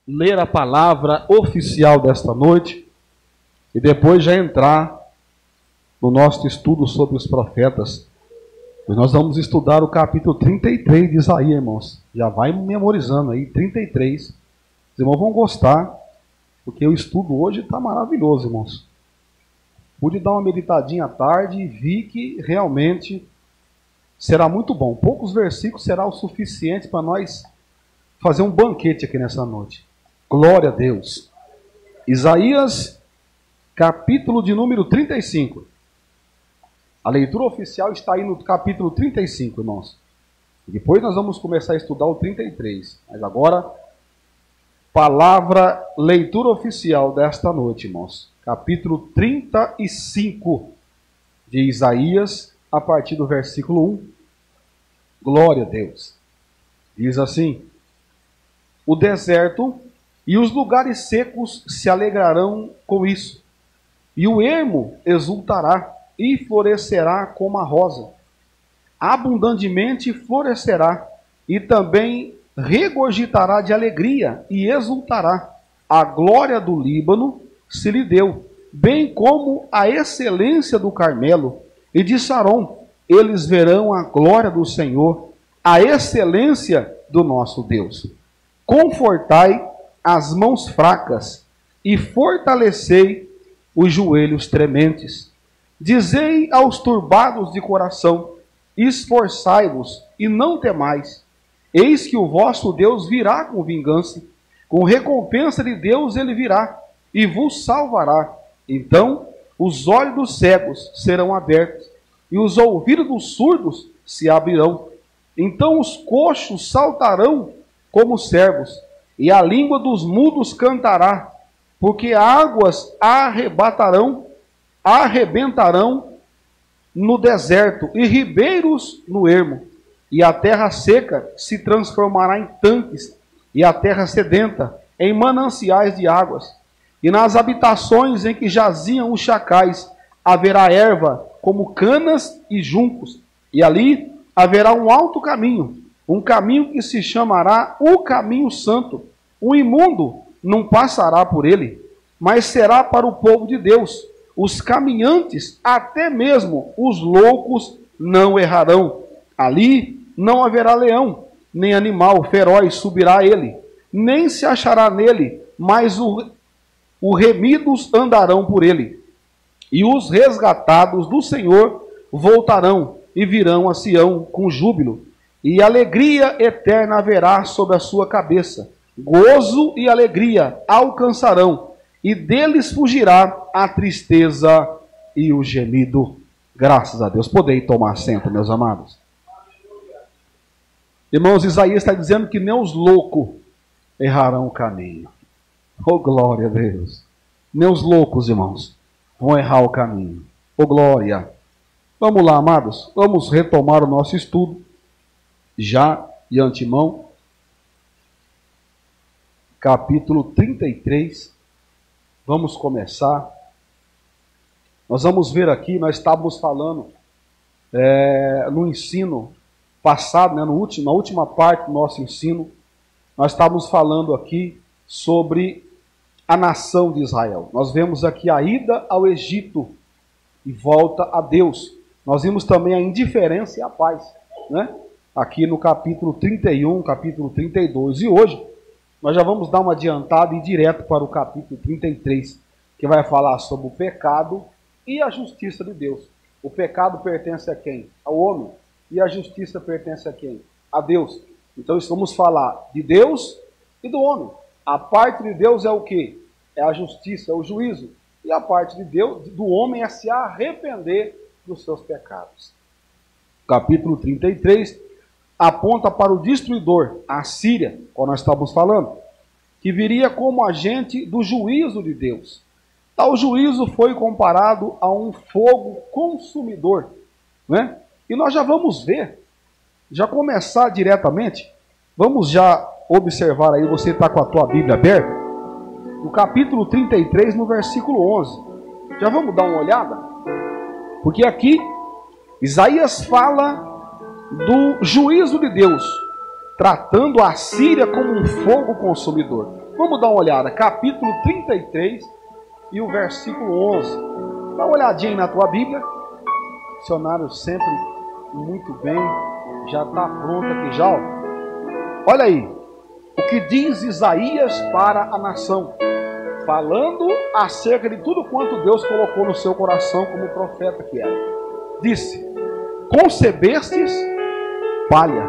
ler a palavra oficial desta noite e depois já entrar no nosso estudo sobre os profetas. Nós vamos estudar o capítulo 33 de Isaías, irmãos. Já vai memorizando aí, 33. Os irmãos vão gostar, porque o estudo hoje está maravilhoso, irmãos. Pude dar uma meditadinha à tarde e vi que realmente será muito bom. Poucos versículos será o suficiente para nós fazer um banquete aqui nessa noite. Glória a Deus. Isaías, capítulo de número 35. A leitura oficial está aí no capítulo 35, irmãos. Depois nós vamos começar a estudar o 33. Mas agora, leitura oficial desta noite, irmãos. Capítulo 35 de Isaías, a partir do versículo 1. Glória a Deus. Diz assim: o deserto e os lugares secos se alegrarão com isso, e o ermo exultará e florescerá como a rosa. Abundantemente florescerá, e também regurgitará de alegria e exultará. A glória do Líbano se lhe deu, bem como a excelência do Carmelo e de Saron. Eles verão a glória do Senhor, a excelência do nosso Deus. Confortai as mãos fracas e fortalecei os joelhos trementes. Dizei aos turbados de coração: esforçai-vos e não temais. Eis que o vosso Deus virá com vingança, com recompensa de Deus ele virá e vos salvará. Então os olhos dos cegos serão abertos e os ouvidos dos surdos se abrirão. Então os coxos saltarão como servos, e a língua dos mudos cantará, porque águas arrebentarão no deserto, e ribeiros no ermo, e a terra seca se transformará em tanques, e a terra sedenta em mananciais de águas. E nas habitações em que jaziam os chacais haverá erva como canas e juncos, e ali haverá um alto caminho, um caminho que se chamará o caminho santo. O imundo não passará por ele, mas será para o povo de Deus. Os caminhantes, até mesmo os loucos, não errarão. Ali não haverá leão, nem animal feroz subirá a ele, nem se achará nele, mas os remidos andarão por ele. E os resgatados do Senhor voltarão e virão a Sião com júbilo, e alegria eterna haverá sobre a sua cabeça. Gozo e alegria alcançarão, e deles fugirá a tristeza e o gemido. Graças a Deus. Podem tomar assento, meus amados. Irmãos, Isaías está dizendo que nem os loucos errarão o caminho. Oh, glória a Deus. Nem os loucos, irmãos, vão errar o caminho. Oh, glória. Vamos lá, amados. Vamos retomar o nosso estudo, já de antemão. Capítulo 33. Vamos começar. Nós vamos ver aqui, nós estávamos falando no ensino passado, né, na última parte do nosso ensino, nós estávamos falando aqui sobre a nação de Israel. Nós vemos aqui a ida ao Egito e volta a Deus. Nós vimos também a indiferença e a paz, né? Aqui no capítulo 31, capítulo 32. E hoje nós já vamos dar uma adiantada e ir direto para o capítulo 33, que vai falar sobre o pecado e a justiça de Deus. O pecado pertence a quem? Ao homem. E a justiça pertence a quem? A Deus. Então vamos falar de Deus e do homem. A parte de Deus é o quê? É a justiça, é o juízo. E a parte de Deus, do homem, é se arrepender dos seus pecados. Capítulo 33 aponta para o destruidor, a Síria, como nós estávamos falando, que viria como agente do juízo de Deus. Tal juízo foi comparado a um fogo consumidor, né? E nós já vamos ver, já começar diretamente, vamos já observar aí, você está com a tua Bíblia aberta, no capítulo 33, no versículo 11. Já vamos dar uma olhada? Porque aqui, Isaías fala do juízo de Deus, tratando a Síria como um fogo consumidor. Vamos dar uma olhada, capítulo 33 e o versículo 11. Dá uma olhadinha aí na tua Bíblia. Dicionário sempre muito bem, já está pronto aqui já. Ó. Olha aí, o que diz Isaías para a nação, falando acerca de tudo quanto Deus colocou no seu coração como profeta que era. Disse: concebestes palha,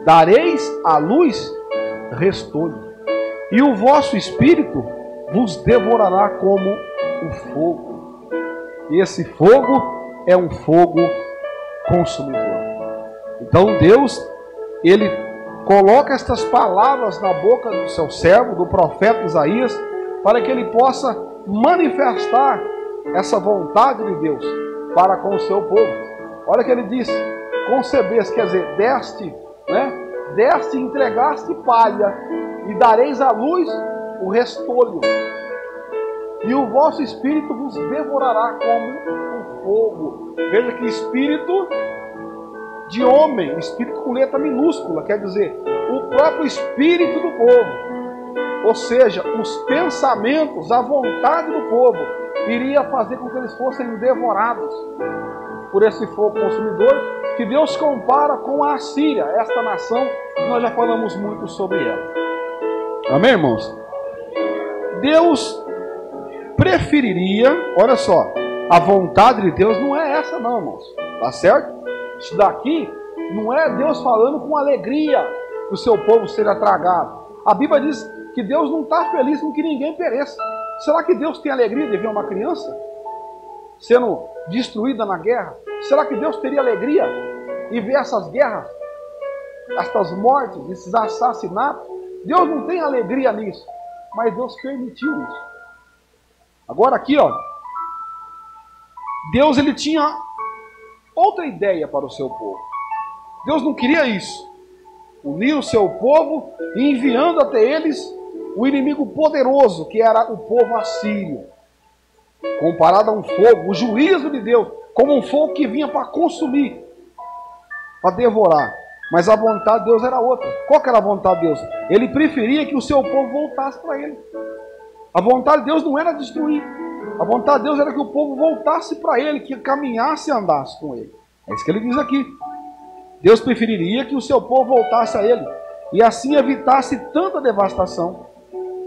dareis à luz restolho, e o vosso espírito vos devorará como o fogo. E esse fogo é um fogo consumidor. Então Deus, Ele coloca estas palavras na boca do seu servo, do profeta Isaías, para que ele possa manifestar essa vontade de Deus para com o seu povo. Olha que ele disse: concebeste, quer dizer, deste, né? Deste, entregaste palha, e dareis à luz o restolho, e o vosso espírito vos devorará como o fogo. Veja que espírito de homem, espírito com letra minúscula, quer dizer, o próprio espírito do povo, ou seja, os pensamentos, a vontade do povo, iria fazer com que eles fossem devorados por esse fogo consumidor, que Deus compara com a Assíria, esta nação que nós já falamos muito sobre ela. Amém, irmãos? Deus preferiria, olha só, a vontade de Deus não é essa não, irmãos, tá certo? Isso daqui não é Deus falando com alegria que o seu povo seja tragado. A Bíblia diz que Deus não está feliz com que ninguém pereça. Será que Deus tem alegria de ver uma criança sendo destruída na guerra? Será que Deus teria alegria em ver essas guerras, estas mortes, esses assassinatos? Deus não tem alegria nisso, mas Deus permitiu isso. Agora aqui, ó, Deus, ele tinha outra ideia para o seu povo. Deus não queria isso. Unir o seu povo e enviando até eles o inimigo poderoso, que era o povo assírio. Comparado a um fogo, o juízo de Deus, como um fogo que vinha para consumir, para devorar. Mas a vontade de Deus era outra. Qual que era a vontade de Deus? Ele preferia que o seu povo voltasse para ele. A vontade de Deus não era destruir. A vontade de Deus era que o povo voltasse para ele, que caminhasse e andasse com ele. É isso que ele diz aqui. Deus preferiria que o seu povo voltasse a ele, e assim evitasse tanta devastação.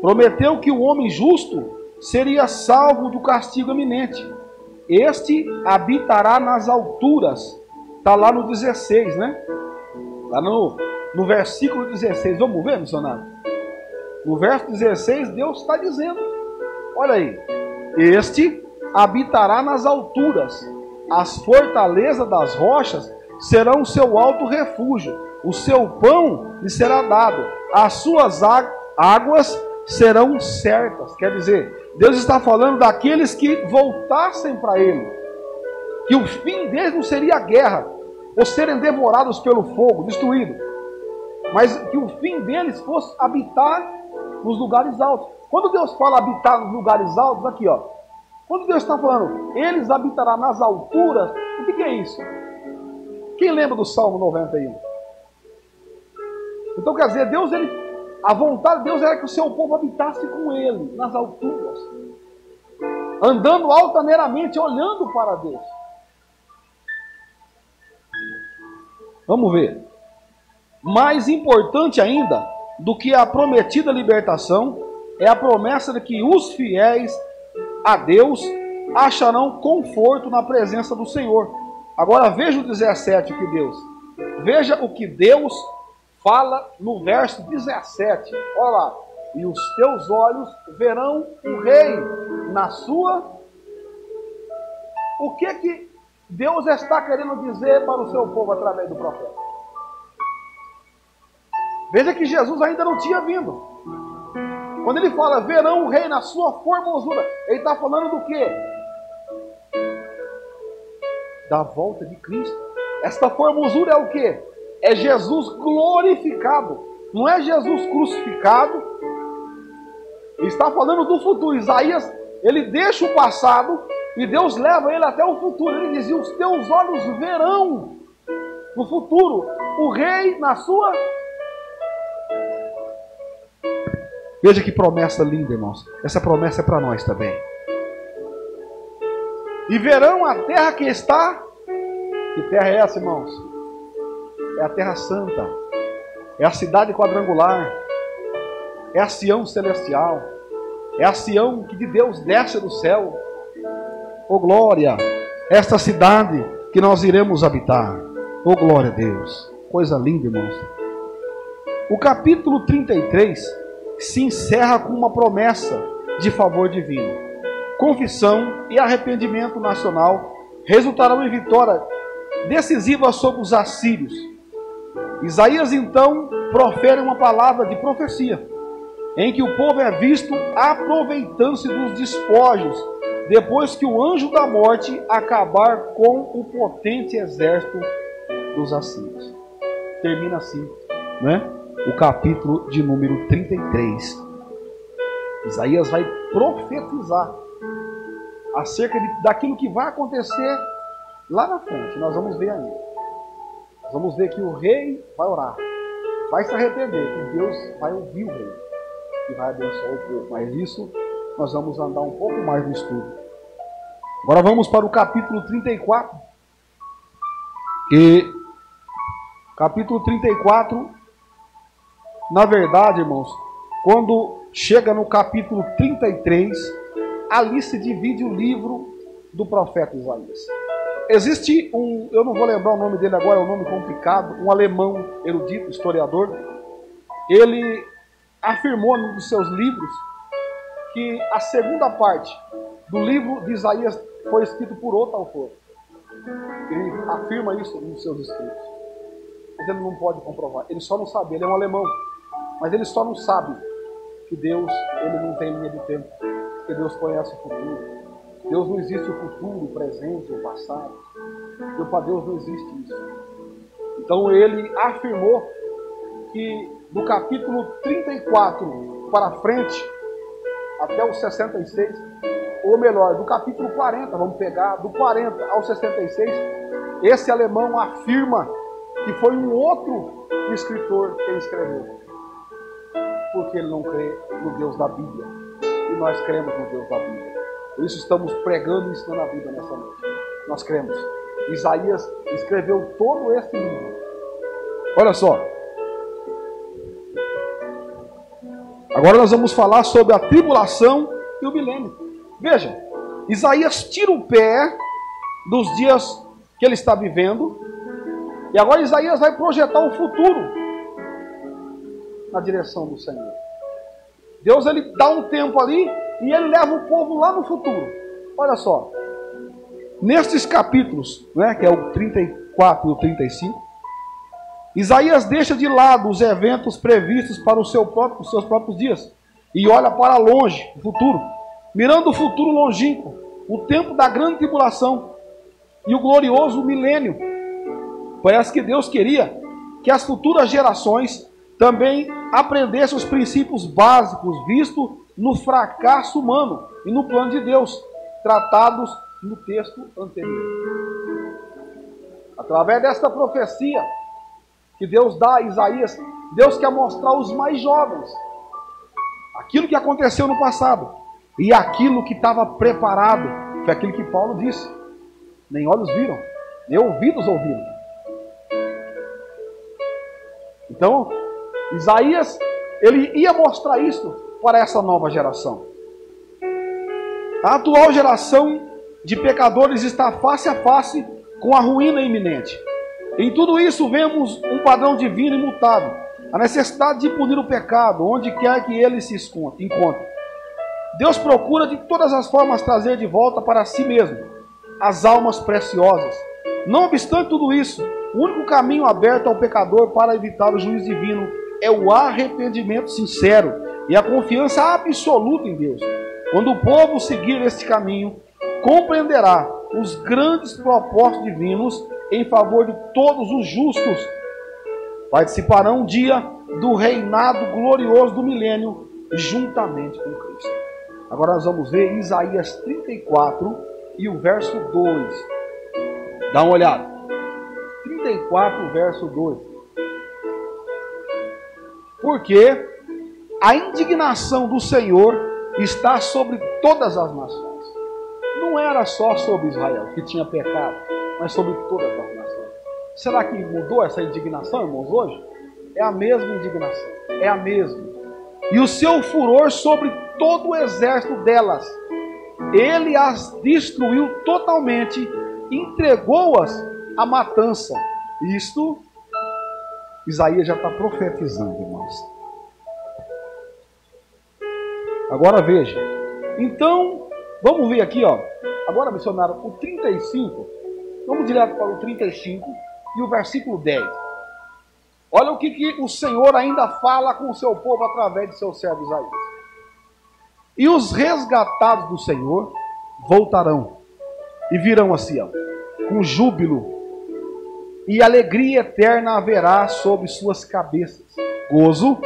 Prometeu que o homem justo seria salvo do castigo iminente. Este habitará nas alturas. Está lá no 16, né? Lá no versículo 16. Vamos ver, missionário? No verso 16, Deus está dizendo: olha aí. Este habitará nas alturas. As fortalezas das rochas serão o seu alto refúgio. O seu pão lhe será dado. As suas águas serão certas. Quer dizer, Deus está falando daqueles que voltassem para Ele. Que o fim deles não seria a guerra, ou serem devorados pelo fogo, destruídos. Mas que o fim deles fosse habitar nos lugares altos. Quando Deus fala habitar nos lugares altos, aqui ó. Quando Deus está falando, eles habitarão nas alturas, o que é isso? Quem lembra do Salmo 91? Então quer dizer, Deus, a vontade de Deus era que o seu povo habitasse com Ele, nas alturas. Andando altaneiramente, olhando para Deus. Vamos ver. Mais importante ainda do que a prometida libertação é a promessa de que os fiéis a Deus acharão conforto na presença do Senhor. Agora veja o 17 que Deus. Veja o que Deus fala no verso 17. Olha lá. E os teus olhos verão o rei na sua... O que Deus está querendo dizer para o seu povo através do profeta? Veja que Jesus ainda não tinha vindo. Quando ele fala, verão o rei na sua formosura, ele está falando do quê? Da volta de Cristo. Esta formosura é o quê? É Jesus glorificado. Não é Jesus crucificado. Ele está falando do futuro. Isaías, ele deixa o passado e Deus leva ele até o futuro. Ele dizia, os teus olhos verão no futuro o rei na sua... Veja que promessa linda, irmãos. Essa promessa é para nós também. E verão a terra que está. Que terra é essa, irmãos? É a terra santa. É a cidade quadrangular. É a Sião celestial. É a Sião que de Deus desce do céu. Oh glória! Esta cidade que nós iremos habitar. Oh glória a Deus! Coisa linda, irmãos. O capítulo 33 se encerra com uma promessa de favor divino. Confissão e arrependimento nacional resultarão em vitória decisiva sobre os assírios. Isaías então profere uma palavra de profecia, em que o povo é visto aproveitando-se dos despojos, depois que o anjo da morte acabar com o potente exército dos assírios. Termina assim, né? O capítulo de número 33. Isaías vai profetizar acerca daquilo que vai acontecer lá na frente. Nós vamos ver ainda. Nós vamos ver que o rei vai orar, vai se arrepender, que Deus vai ouvir o rei e vai abençoar o povo. Mas isso nós vamos andar um pouco mais no estudo. Agora vamos para o capítulo 34. E capítulo 34, na verdade, irmãos, quando chega no capítulo 33, ali se divide o livro do profeta Isaías. Existe eu não vou lembrar o nome dele agora, é um nome complicado, um alemão erudito, historiador. Ele afirmou num dos seus livros que a segunda parte do livro de Isaías foi escrito por outro autor. Ele afirma isso nos seus escritos. Mas ele não pode comprovar. Ele só não sabe, ele é um alemão. Mas ele só não sabe que Deus, ele não tem linha de tempo. Que Deus conhece o futuro. Deus não existe o futuro, o presente, o passado. Porque para Deus não existe isso. Então ele afirmou que do capítulo 34 para frente, até o 66, ou melhor, do capítulo 40, vamos pegar, do 40 ao 66, esse alemão afirma que foi um outro escritor que escreveu. Porque ele não crê no Deus da Bíblia. E nós cremos no Deus da Bíblia. Por isso estamos pregando e ensinando a Bíblia nessa noite. Nós cremos. Isaías escreveu todo esse livro. Olha só. Agora nós vamos falar sobre a tribulação e o milênio. Veja, Isaías tira o pé dos dias que ele está vivendo. E agora Isaías vai projetar o futuro na direção do Senhor. Deus ele dá um tempo ali e ele leva o povo lá no futuro. Olha só. Nestes capítulos, né, que é o 34 e o 35, Isaías deixa de lado os eventos previstos para os seus próprios dias e olha para longe, o futuro, mirando o futuro longínquo, o tempo da grande tribulação e o glorioso milênio. Parece que Deus queria que as futuras gerações também aprendessem os princípios básicos vistos no fracasso humano e no plano de Deus, tratados no texto anterior. Através desta profecia que Deus dá a Isaías, Deus quer mostrar aos mais jovens aquilo que aconteceu no passado e aquilo que estava preparado, foi aquilo que Paulo disse: nem olhos viram, nem ouvidos ouviram. Então, Isaías, ele ia mostrar isso para essa nova geração. A atual geração de pecadores está face a face com a ruína iminente. Em tudo isso vemos um padrão divino imutável, a necessidade de punir o pecado, onde quer que ele se encontre. Deus procura de todas as formas trazer de volta para si mesmo as almas preciosas. Não obstante tudo isso, o único caminho aberto ao pecador para evitar o juízo divino é o arrependimento sincero e a confiança absoluta em Deus. Quando o povo seguir este caminho, compreenderá os grandes propósitos divinos em favor de todos os justos. Participarão um dia do reinado glorioso do milênio juntamente com Cristo. Agora nós vamos ver Isaías 34 e o verso 2. Dá uma olhada. 34, verso 2. Porque a indignação do Senhor está sobre todas as nações. Não era só sobre Israel que tinha pecado, mas sobre todas as nações. Será que mudou essa indignação, irmãos, hoje? É a mesma indignação, é a mesma. E o seu furor sobre todo o exército delas. Ele as destruiu totalmente, entregou-as à matança. Isto, Isaías já está profetizando, irmãos. Agora veja. Então, vamos ver aqui, ó. Agora, missionário, o 35. Vamos direto para o 35 e o versículo 10. Olha o que o Senhor ainda fala com o seu povo através de seu servo Isaías. E os resgatados do Senhor voltarão e virão a Sião, com júbilo, e alegria eterna haverá sobre suas cabeças. Gozo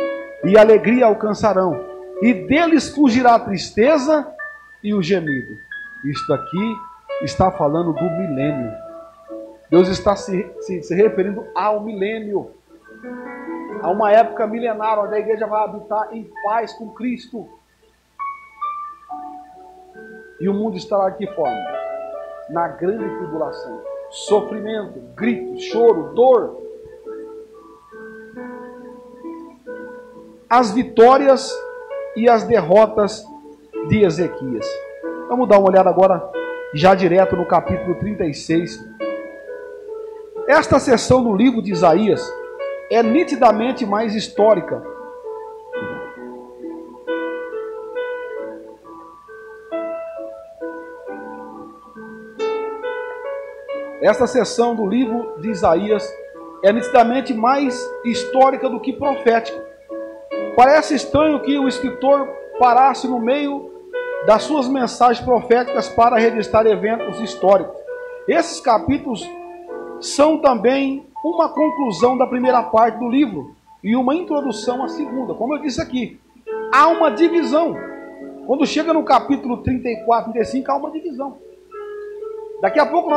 e alegria alcançarão, e deles fugirá a tristeza e o gemido. Isto aqui está falando do milênio. Deus está se referindo ao milênio. A uma época milenária, onde a igreja vai habitar em paz com Cristo. E o mundo estará de que forma? Na grande tribulação. Sofrimento, grito, choro, dor. As vitórias e as derrotas de Ezequias. Vamos dar uma olhada agora, já direto no capítulo 36. Esta seção do livro de Isaías é nitidamente mais histórica. Esta seção do livro de Isaías é nitidamente mais histórica do que profética. Parece estranho que o escritor parasse no meio das suas mensagens proféticas para registrar eventos históricos. Esses capítulos são também uma conclusão da primeira parte do livro e uma introdução à segunda. Como eu disse aqui, há uma divisão. Quando chega no capítulo 34, 35, há uma divisão. Daqui a pouco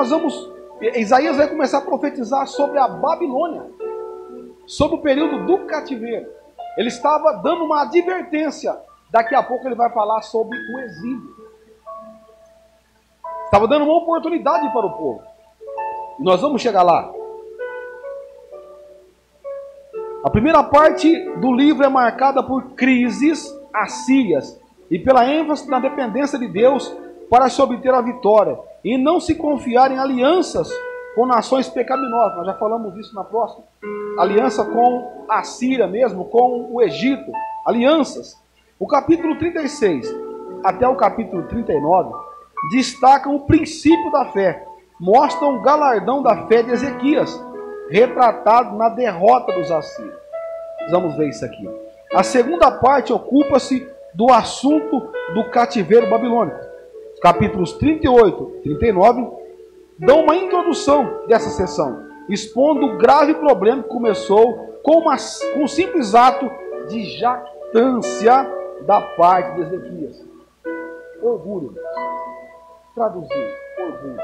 Isaías vai começar a profetizar sobre a Babilônia, sobre o período do cativeiro. Ele estava dando uma advertência. Daqui a pouco ele vai falar sobre o exílio. Estava dando uma oportunidade para o povo. E nós vamos chegar lá. A primeira parte do livro é marcada por crises assírias e pela ênfase na dependência de Deus para se obter a vitória e não se confiar em alianças com nações pecaminosas. Nós já falamos isso na próxima. Aliança com a Síria mesmo, com o Egito. Alianças. O capítulo 36 até o capítulo 39 destacam o princípio da fé. Mostram o galardão da fé de Ezequias, retratado na derrota dos assírios. Vamos ver isso aqui. A segunda parte ocupa-se do assunto do cativeiro babilônico. Os capítulos 38 e 39 dão uma introdução dessa sessão, expondo o grave problema que começou com um simples ato de jactância da parte de Ezequias. Orgulho. Traduzir, orgulho.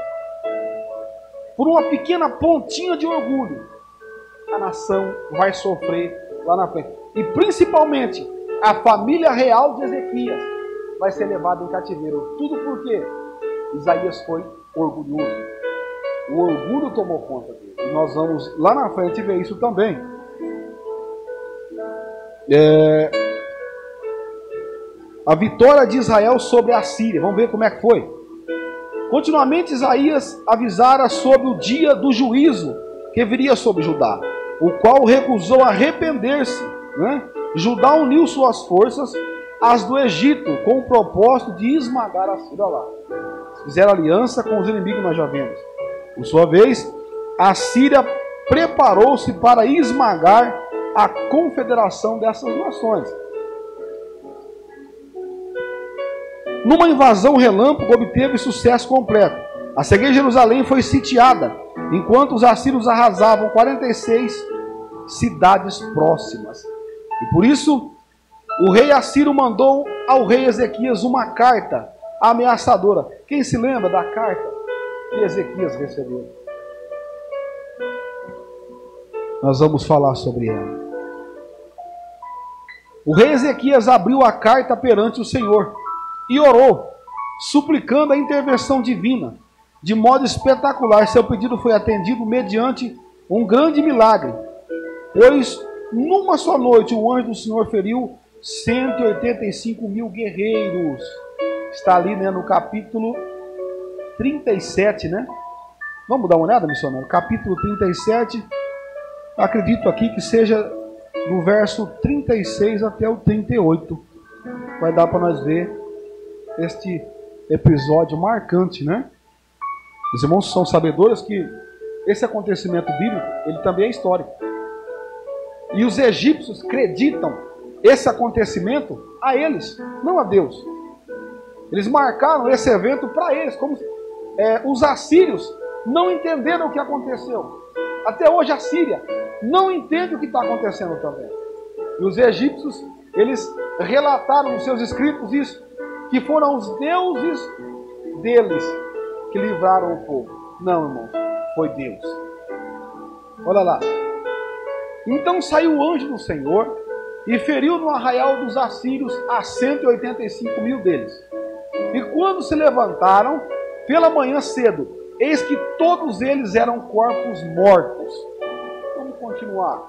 Por uma pequena pontinha de orgulho, a nação vai sofrer lá na frente. E principalmente, a família real de Ezequias vai ser levada em cativeiro. Tudo porque Isaías foi orgulhoso. O orgulho tomou conta dele. E nós vamos lá na frente ver isso também. A vitória de Israel sobre a Síria. Vamos ver como é que foi. Continuamente Isaías avisara sobre o dia do juízo que viria sobre Judá, o qual recusou arrepender-se. Judá uniu suas forças às do Egito com o propósito de esmagar a Síria. Olha lá. Fizeram aliança com os inimigos, nós já vemos. Por sua vez, a Síria preparou-se para esmagar a confederação dessas nações. Numa invasão relâmpago, obteve sucesso completo. A seguir, Jerusalém foi sitiada, enquanto os assírios arrasavam 46 cidades próximas. E por isso, o rei assírio mandou ao rei Ezequias uma carta ameaçadora. Quem se lembra da carta que Ezequias recebeu? Nós vamos falar sobre ela. O rei Ezequias abriu a carta perante o Senhor e orou, suplicando a intervenção divina. De modo espetacular, seu pedido foi atendido mediante um grande milagre, pois numa só noite o anjo do Senhor feriu 185 mil guerreiros. Está ali, né, no capítulo 37, né? Vamos dar uma olhada, missionário? Capítulo 37, acredito aqui que seja do verso 36 até o 38. Vai dar para nós ver este episódio marcante, né? Os irmãos são sabedores que esse acontecimento bíblico, ele também é histórico. E os egípcios acreditam esse acontecimento a eles, não a Deus. Eles marcaram esse evento para eles, como os assírios não entenderam o que aconteceu. Até hoje a Síria não entende o que está acontecendo também. E os egípcios, eles relataram nos seus escritos isso, que foram os deuses deles que livraram o povo. Não, irmãos, foi Deus. Olha lá. Então saiu o anjo do Senhor e feriu no arraial dos assírios a 185 mil deles. E quando se levantaram, pela manhã cedo, eis que todos eles eram corpos mortos. Vamos continuar.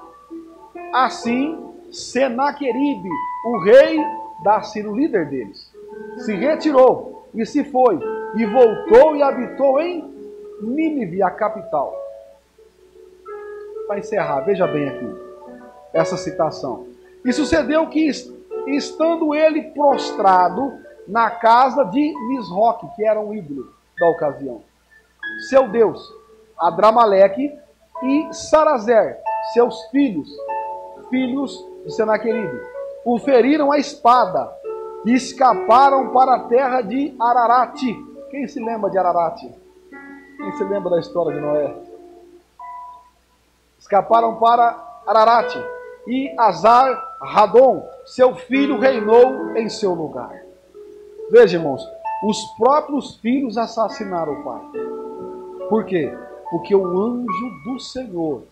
Assim, Senaqueribe, o rei da Síria, o líder deles, se retirou e se foi, e voltou e habitou em Nínive, a capital. Para encerrar, veja bem aqui essa citação. E sucedeu que, estando ele prostrado na casa de Nisroque, que era um ídolo da ocasião, seu deus, Adramaleque, e Sarazer, seus filhos de Senaqueribe, o feriram a espada e escaparam para a terra de Ararat. Quem se lembra de Ararat? Quem se lembra da história de Noé? Escaparam para Ararat, e Azar-Radon, seu filho, reinou em seu lugar. Veja, irmãos, os próprios filhos assassinaram o pai. Por quê? Porque o anjo do Senhor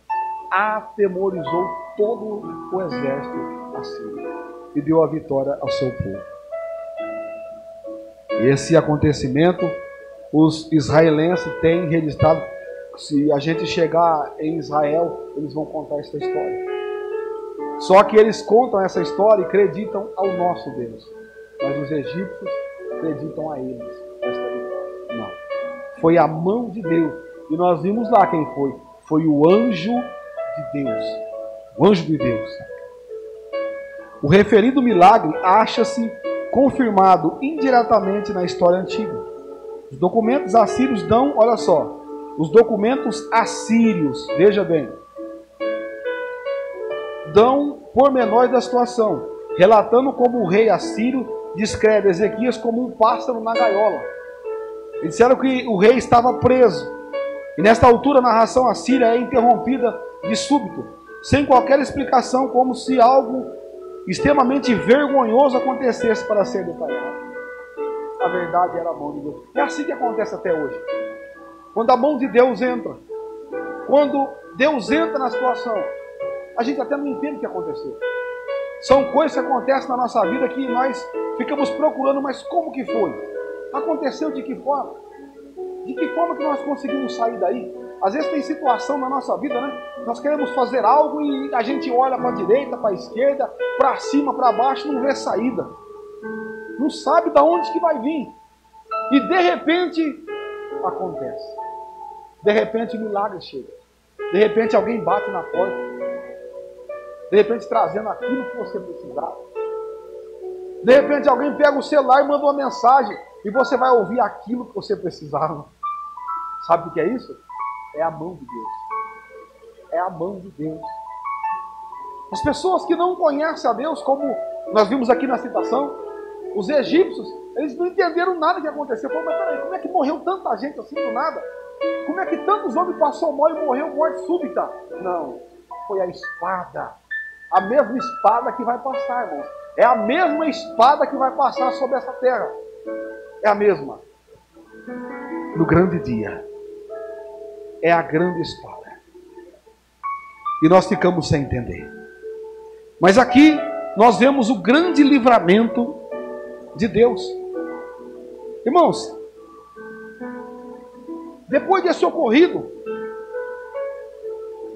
atemorizou todo o exército assírio e deu a vitória ao seu povo. E esse acontecimento, os israelenses têm registrado. Se a gente chegar em Israel, eles vão contar essa história. Só que eles contam essa história e acreditam ao nosso Deus. Mas os egípcios acreditam a eles esta vitória. Não. Foi a mão de Deus. E nós vimos lá quem foi. Foi o anjo de Deus. O anjo de Deus. O referido milagre acha-se confirmado indiretamente na história antiga. Os documentos assírios dão, olha só, os documentos assírios, veja bem, dão pormenores da situação, relatando como o rei assírio descreve Ezequias como um pássaro na gaiola. Eles disseram que o rei estava preso. E nesta altura a narração assíria é interrompida de súbito, sem qualquer explicação, como se algo extremamente vergonhoso acontecesse para ser detalhado. A verdade era a mão de Deus. É assim que acontece até hoje. Quando a mão de Deus entra, quando Deus entra na situação, a gente até não entende o que aconteceu. São coisas que acontecem na nossa vida que nós ficamos procurando, mas como que foi? Aconteceu de que forma? De que forma que nós conseguimos sair daí? Às vezes tem situação na nossa vida, né? Nós queremos fazer algo e a gente olha para a direita, para a esquerda, para cima, para baixo, não vê saída. Não sabe de onde que vai vir. E de repente acontece. De repente o milagre chega. De repente alguém bate na porta. De repente trazendo aquilo que você precisava. De repente alguém pega o celular e manda uma mensagem e você vai ouvir aquilo que você precisava. Sabe o que é isso? É a mão de Deus. É a mão de Deus. As pessoas que não conhecem a Deus, como nós vimos aqui na citação, os egípcios, eles não entenderam nada que aconteceu. Mas peraí, como é que morreu tanta gente assim do nada? Como é que tantos homens passou mal e morreu morte súbita? Não, foi a espada. A mesma espada que vai passar, irmãos. É a mesma espada que vai passar sobre essa terra. É a mesma. No grande dia. É a grande espada. E nós ficamos sem entender. Mas aqui, nós vemos o grande livramento de Deus. Irmãos, depois desse ocorrido,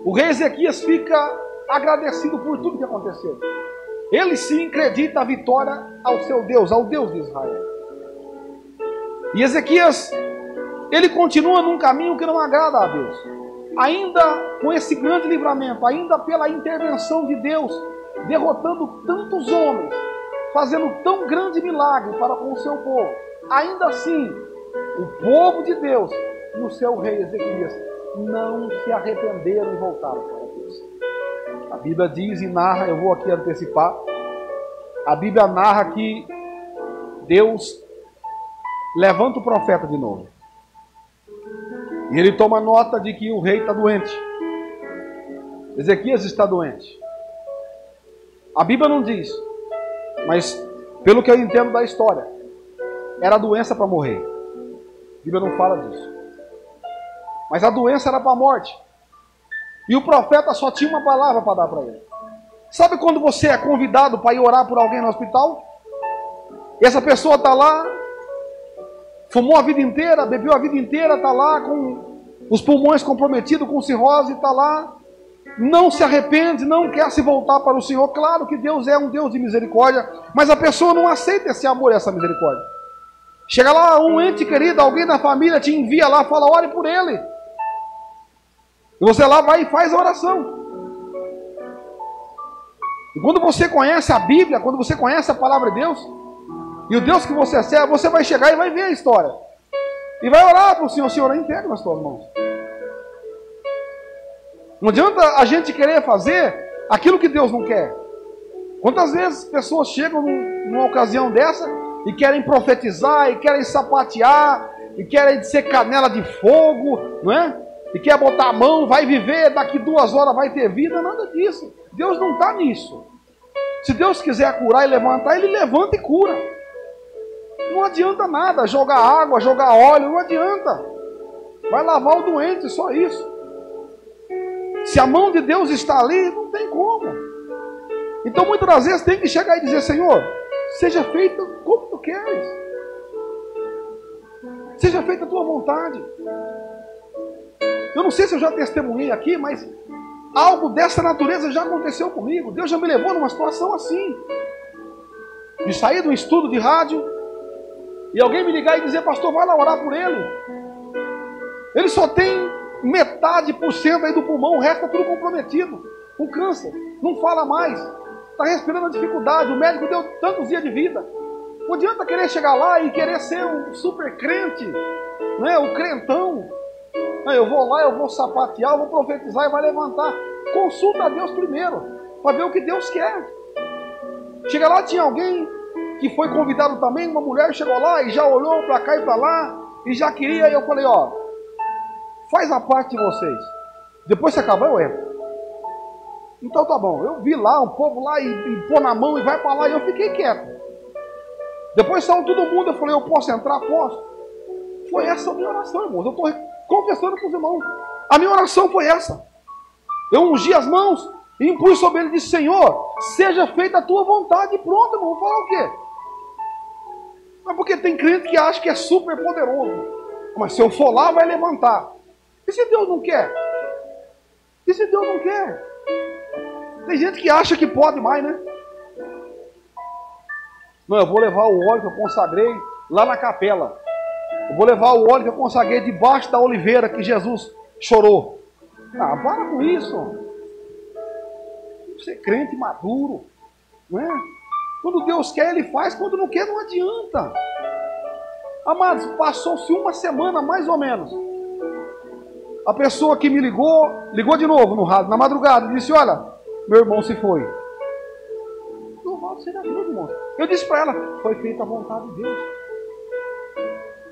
o rei Ezequias fica agradecido por tudo que aconteceu. Ele sim acredita a vitória ao seu Deus, ao Deus de Israel. E Ezequias, ele continua num caminho que não agrada a Deus. Ainda com esse grande livramento, ainda pela intervenção de Deus, derrotando tantos homens, fazendo tão grande milagre para com o seu povo. Ainda assim, o povo de Deus e o seu rei Ezequias não se arrependeram e voltaram para Deus. A Bíblia diz e narra, eu vou aqui antecipar, a Bíblia narra que Deus levanta o profeta de novo. E ele toma nota de que o rei está doente. Ezequias está doente. A Bíblia não diz, mas pelo que eu entendo da história, era doença para morrer. A Bíblia não fala disso. Mas a doença era para a morte. E o profeta só tinha uma palavra para dar para ele. Sabe quando você é convidado para ir orar por alguém no hospital? E essa pessoa está lá, fumou a vida inteira, bebeu a vida inteira, está lá com os pulmões comprometidos, com cirrose, está lá, não se arrepende, não quer se voltar para o Senhor. Claro que Deus é um Deus de misericórdia, mas a pessoa não aceita esse amor, essa misericórdia. Chega lá um ente querido, alguém da família te envia lá, fala, ore por ele. E você lá vai e faz a oração. E quando você conhece a Bíblia, quando você conhece a palavra de Deus, e o Deus que você serve, você vai chegar e vai ver a história. E vai orar para o Senhor, Senhor, entrega nas tuas mãos. Não adianta a gente querer fazer aquilo que Deus não quer. Quantas vezes pessoas chegam numa ocasião dessa e querem profetizar, e querem sapatear, e querem ser canela de fogo, não é? E quer botar a mão, vai viver, daqui 2 horas vai ter vida, nada disso. Deus não está nisso. Se Deus quiser curar e levantar, Ele levanta e cura. Não adianta nada, jogar água, jogar óleo, não adianta. Vai lavar o doente, só isso. Se a mão de Deus está ali, não tem como. Então muitas das vezes tem que chegar e dizer, Senhor, seja feito como Tu queres. Seja feita a Tua vontade. Eu não sei se eu já testemunhei aqui, mas algo dessa natureza já aconteceu comigo. Deus já me levou numa situação assim. De sair de um estudo de rádio e alguém me ligar e dizer, pastor, vai lá orar por ele. Ele só tem metade por cento aí do pulmão, o resto está tudo comprometido. Com câncer, não fala mais. Está respirando a dificuldade, o médico deu tantos dias de vida. Não adianta querer chegar lá e querer ser um super crente, né? O crentão. Eu vou lá, eu vou sapatear, eu vou profetizar e vai levantar. Consulta a Deus primeiro, para ver o que Deus quer. Chega lá, tinha alguém que foi convidado também, uma mulher chegou lá e já olhou para cá e para lá, e já queria, e eu falei, ó, faz a parte de vocês. Depois que acabar, eu entro. Então tá bom, eu vi lá, um povo lá e pôr na mão e vai para lá, e eu fiquei quieto. Depois saiu todo mundo, eu falei, eu posso entrar? Posso. Foi essa a minha oração, irmãos. Eu estou confessando para os irmãos. A minha oração foi essa. Eu ungi as mãos e impus sobre ele e disse, Senhor, seja feita a Tua vontade. E pronto, irmão, vou falar o quê? Mas porque tem crente que acha que é super poderoso. Mas se eu for lá, vai levantar. E se Deus não quer? E se Deus não quer? Tem gente que acha que pode mais, né? Não, eu vou levar o óleo que eu consagrei lá na capela. Eu vou levar o óleo que eu consagrei debaixo da oliveira que Jesus chorou. Ah, para com isso. Você é crente maduro, não é? Quando Deus quer, Ele faz. Quando não quer, não adianta. Amados, passou-se uma semana mais ou menos. A pessoa que me ligou de novo no rádio, na madrugada, e disse, olha, meu irmão se foi. Normal ser da vida, irmão. Eu disse para ela, foi feita a vontade de Deus.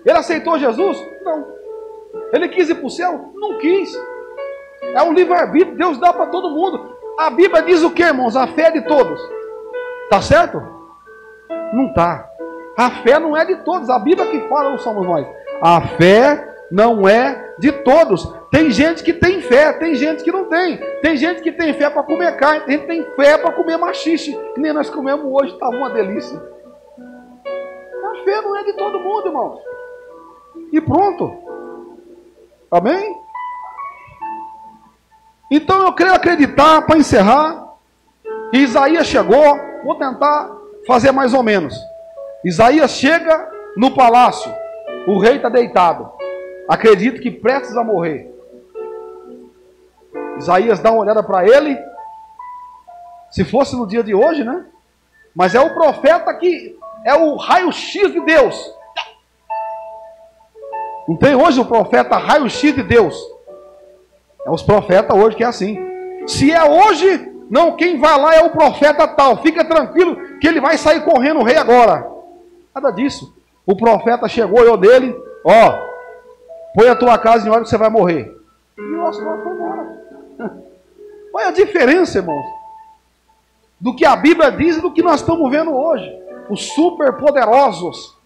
Ele aceitou Jesus? Não. Ele quis ir para o céu? Não quis. É um livre-arbítrio, Deus dá para todo mundo. A Bíblia diz o que, irmãos? A fé é de todos. Está certo? Não está. A fé não é de todos. A Bíblia que fala, não somos nós. A fé não é de todos. Tem gente que tem fé, tem gente que não tem. Tem gente que tem fé para comer carne, tem gente que tem fé para comer maxixe, que nem nós comemos hoje, está uma delícia. A fé não é de todo mundo, irmãos. E pronto. Amém? Então eu quero acreditar, para encerrar, que Isaías chegou, vou tentar fazer mais ou menos. Isaías chega no palácio, o rei está deitado, acredito que prestes a morrer. Isaías dá uma olhada para ele, se fosse no dia de hoje, né? Mas é o profeta que é o raio-x de Deus. Não tem hoje o profeta raio-x de Deus. É os profetas hoje que é assim. Se é hoje, não, quem vai lá é o profeta tal. Fica tranquilo que ele vai sair correndo o rei agora. Nada disso. O profeta chegou, eu dele, ó, põe a tua casa em ordem que você vai morrer. E o nosso foi embora. Olha a diferença, irmãos, do que a Bíblia diz e do que nós estamos vendo hoje. Os superpoderosos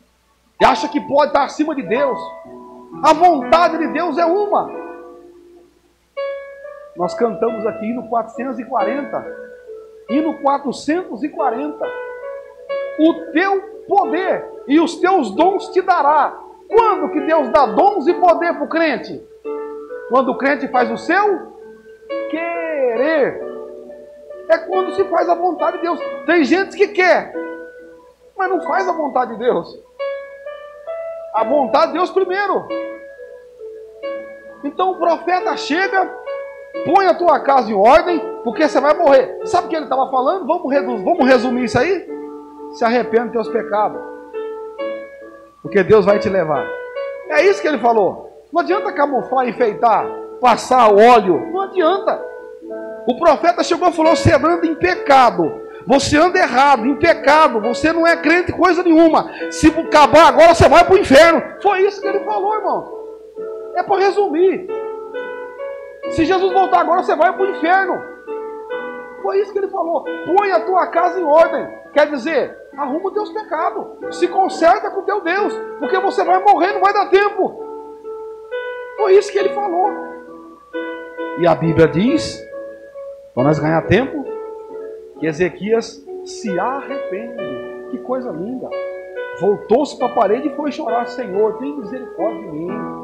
que acham que pode estar acima de Deus. A vontade de Deus é uma. Nós cantamos aqui no 440 e no 440. O teu poder e os teus dons te dará. Quando que Deus dá dons e poder para o crente? Quando o crente faz o seu querer. É quando se faz a vontade de Deus. Tem gente que quer, mas não faz a vontade de Deus. A vontade de Deus primeiro. Então o profeta chega, põe a tua casa em ordem, porque você vai morrer. Sabe o que ele estava falando? Vamos resumir isso aí? Se arrependa dos teus pecados, porque Deus vai te levar. É isso que ele falou. Não adianta camuflar, enfeitar, passar o óleo. Não adianta. O profeta chegou e falou: você anda em pecado, você anda errado, em pecado, você não é crente coisa nenhuma. Se acabar agora, você vai para o inferno. Foi isso que ele falou, irmão. É para resumir. Se Jesus voltar agora, você vai para o inferno. Foi isso que ele falou. Põe a tua casa em ordem. Quer dizer, arruma os teus pecados. Se conserta com o teu Deus. Porque você vai morrer, não vai dar tempo. Foi isso que ele falou. E a Bíblia diz, para nós ganhar tempo, que Ezequias se arrepende. Que coisa linda. Voltou-se para a parede e foi chorar: Senhor, tem misericórdia de mim.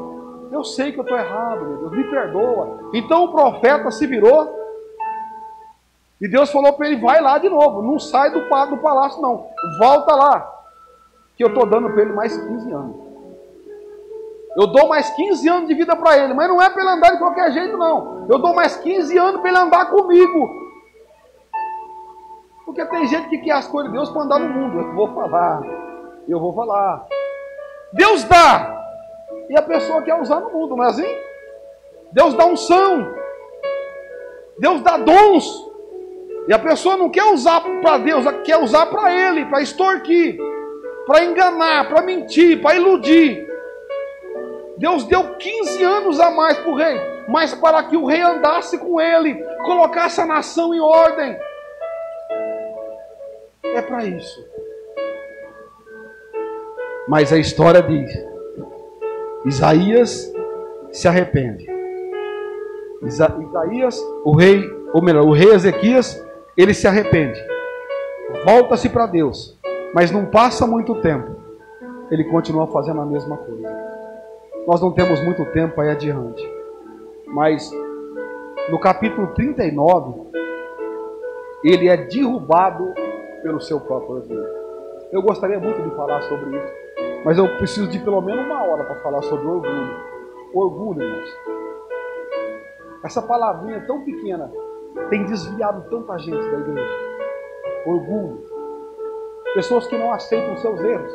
Eu sei que eu estou errado, meu Deus, me perdoa. Então o profeta se virou e Deus falou para ele: vai lá de novo, não sai do palácio não, volta lá, que eu estou dando para ele mais 15 anos. Eu dou mais 15 anos de vida para ele, mas não é para ele andar de qualquer jeito não. Eu dou mais 15 anos para ele andar comigo. Porque tem gente que quer as coisas de Deus para andar no mundo. Eu vou falar. Deus dá, e a pessoa quer usar no mundo, não é assim? Deus dá unção, Deus dá dons, e a pessoa não quer usar para Deus, ela quer usar para ele, para extorquir, para enganar, para mentir, para iludir. Deus deu 15 anos a mais para o rei, mas para que o rei andasse com ele, colocasse a nação em ordem. É para isso. Mas a história diz: Isaías se arrepende. Isaías, o rei Ezequias, ele se arrepende. Volta-se para Deus. Mas não passa muito tempo, ele continua fazendo a mesma coisa. Nós não temos muito tempo aí adiante. Mas no capítulo 39, ele é derrubado pelo seu próprio orgulho. Eu gostaria muito de falar sobre isso, mas eu preciso de pelo menos uma hora para falar sobre orgulho. Orgulho, irmãos. Essa palavrinha tão pequena tem desviado tanta gente da igreja. Orgulho. Pessoas que não aceitam seus erros,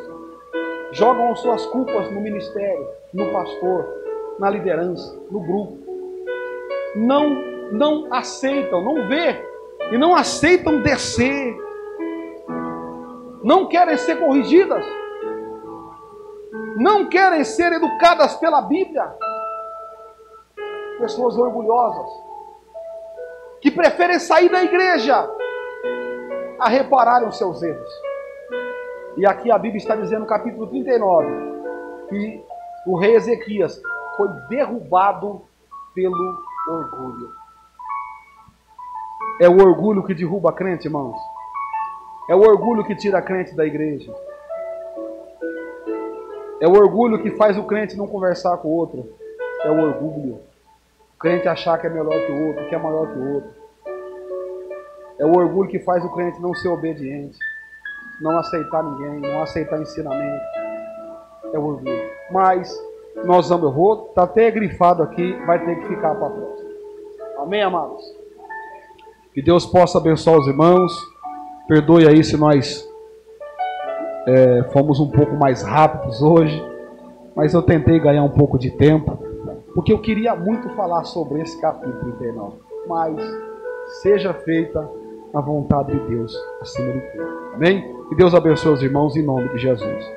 jogam as suas culpas no ministério, no pastor, na liderança, no grupo. Não aceitam, não vê e não aceitam descer. Não querem ser corrigidas. Não querem ser educadas pela Bíblia. Pessoas orgulhosas, que preferem sair da igreja a repararem os seus erros. E aqui a Bíblia está dizendo no capítulo 39, que o rei Ezequias foi derrubado pelo orgulho. É o orgulho que derruba a crente, irmãos. É o orgulho que tira a crente da igreja. É o orgulho que faz o crente não conversar com o outro. É o orgulho. O crente achar que é melhor que o outro, que é maior que o outro. É o orgulho que faz o crente não ser obediente, não aceitar ninguém, não aceitar ensinamento. É o orgulho. Mas nós vamos, eu vou, está até grifado aqui, vai ter que ficar para a próxima. Amém, amados? Que Deus possa abençoar os irmãos. Perdoe aí se nós fomos um pouco mais rápidos hoje, mas eu tentei ganhar um pouco de tempo, porque eu queria muito falar sobre esse capítulo 39. Mas seja feita a vontade de Deus acima de tudo. Amém? Que Deus abençoe os irmãos em nome de Jesus.